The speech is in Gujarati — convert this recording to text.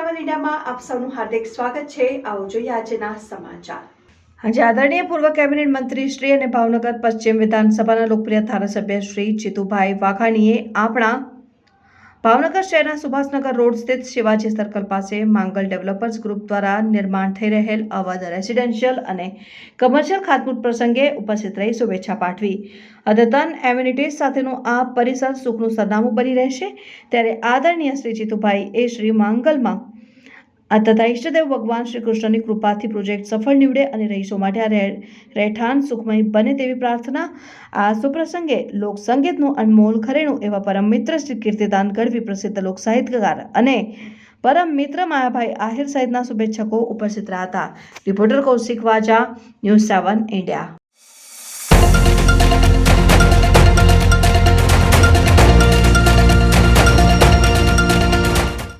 ન્યૂઝ 7 ઇન્ડિયામાં આપ સૌનું હાર્દિક સ્વાગત છે। આવો જોઈએ આજના સમાચાર। આજે આદરણીય પૂર્વ કેબિનેટ મંત્રી શ્રી અને ભાવનગર પશ્ચિમ વિધાનસભાના લોકપ્રિય ધારાસભ્ય શ્રી જીતુભાઈ વાઘાણીએ આપણા ભાવનગર શહેરના સુભાષનગર રોડ સ્થિત શિવાજી સર્કલ પાસે માંગલ ડેવલપર્સ ગ્રુપ દ્વારા નિર્માણ થઈ રહેલ અવધ રેસિડેન્શિયલ અને કમર્શિયલ ખાતમુહૂર્ત પ્રસંગે ઉપસ્થિત રહી શુભેચ્છા પાઠવી। અદ્યતન એમ્યુનિટીઝ સાથેનું આ પરિસર સુખનું સરનામું બની રહેશે। ત્યારે આદરણીય શ્રી જીતુભાઈ એ શ્રી માંગલમાં તથા ઈષ્ટદેવ ભગવાન શ્રી કૃષ્ણની કૃપાથી પ્રોજેક્ટ સફળ નીવડે અને રહીશો માટે આ રહેઠાણ સુખમય બને તેવી પ્રાર્થના। આ સુપ્રસંગે લોક સંગીતનું અનમોલ ઘરેણું એવા પરમ મિત્ર શ્રી કીર્તિદાન ગઢવી પ્રસિદ્ધ લોક સાહિત્યકાર અને પરમ મિત્ર માયાભાઈ આહિર સહિતના શુભેચ્છકો ઉપસ્થિત રહ્યા હતા। રિપોર્ટર કૌશિક વાજા, ન્યૂઝ 7 ઇન્ડિયા।